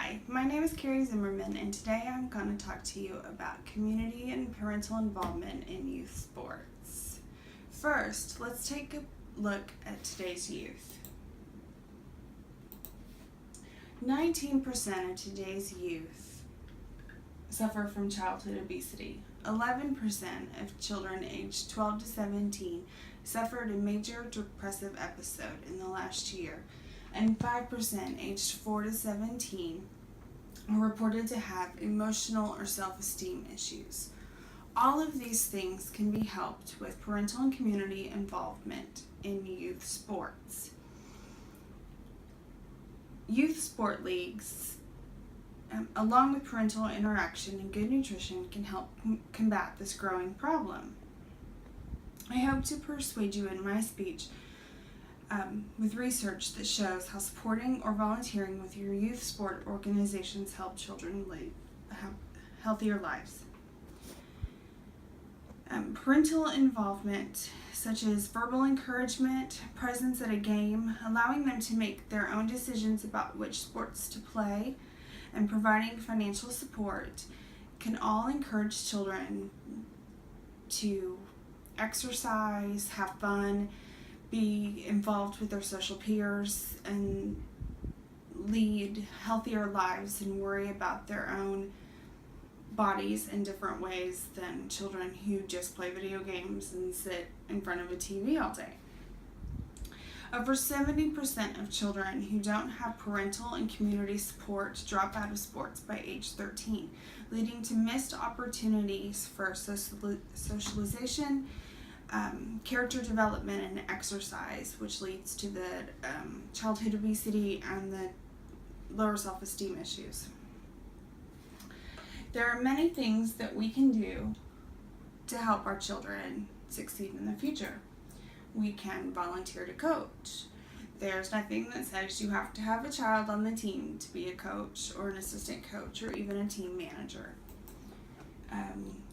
Hi, my name is Carrie Zimmerman, and today I'm going to talk to you about community and parental involvement in youth sports. First, let's take a look at today's youth. 19% of today's youth suffer from childhood obesity. 11% of children aged 12 to 17 suffered a major depressive episode in the last year, and 5% aged 4 to 17 are reported to have emotional or self-esteem issues. All of these things can be helped with parental and community involvement in youth sports. Youth sport leagues, along with parental interaction and good nutrition, can help combat this growing problem. I hope to persuade you in my speech with research that shows how supporting or volunteering with your youth sport organizations help children have healthier lives. Parental involvement, such as verbal encouragement, presence at a game, allowing them to make their own decisions about which sports to play, and providing financial support, can all encourage children to exercise, have fun, be involved with their social peers, and lead healthier lives and worry about their own bodies in different ways than children who just play video games and sit in front of a TV all day. Over 70% of children who don't have parental and community support drop out of sports by age 13, leading to missed opportunities for socialization, character development, and exercise, which leads to the childhood obesity and the lower self-esteem issues. There are many things that we can do to help our children succeed in the future. We can volunteer to coach. There's nothing that says you have to have a child on the team to be a coach or an assistant coach or even a team manager.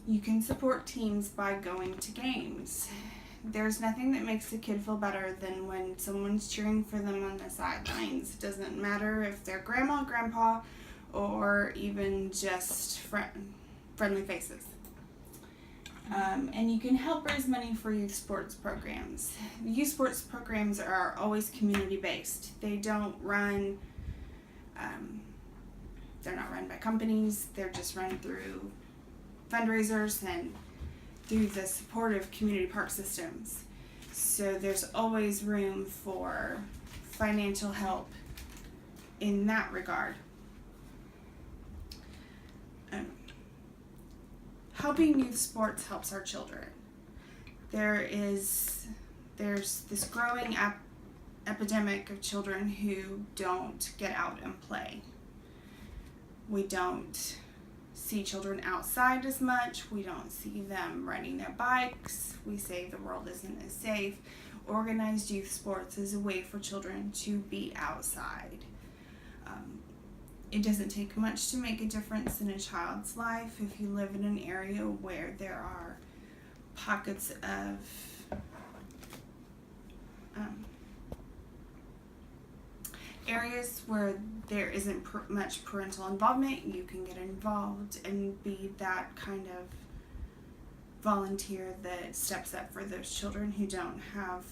You can support teams by going to games. There's nothing that makes a kid feel better than when someone's cheering for them on the sidelines. It doesn't matter if they're grandma, grandpa, or even just friendly faces. And you can help raise money for youth sports programs. Youth sports programs are always community-based. They don't run, they're not run by companies. They're just run through fundraisers and through the supportive community park systems. So there's always room for financial help in that regard. Helping youth sports helps our children. There's this growing epidemic of children who don't get out and play. We don't see children outside as much. We don't see them riding their bikes. We say the world isn't as safe. Organized youth sports is a way for children to be outside. It doesn't take much to make a difference in a child's life if you live in an area where there are pockets of areas where there isn't much parental involvement. You can get involved and be that kind of volunteer that steps up for those children who don't have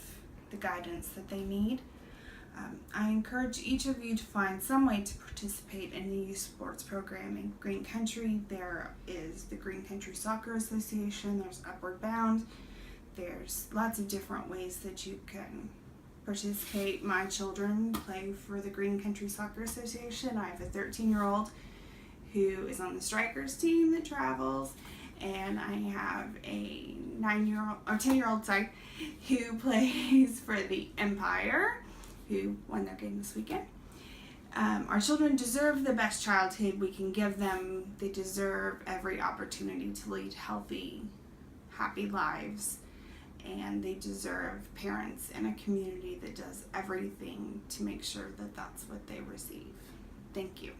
the guidance that they need. I encourage each of you to find some way to participate in the youth sports program in Green Country. There is the Green Country Soccer Association, there's Upward Bound, there's lots of different ways that you can participate. My children play for the Green Country Soccer Association. I have a 13-year-old who is on the Strikers team that travels, and I have a 10-year-old who plays for the Empire, who won their game this weekend. Our children deserve the best childhood we can give them. They deserve every opportunity to lead healthy, happy lives, and they deserve parents in a community that does everything to make sure that that's what they receive. Thank you.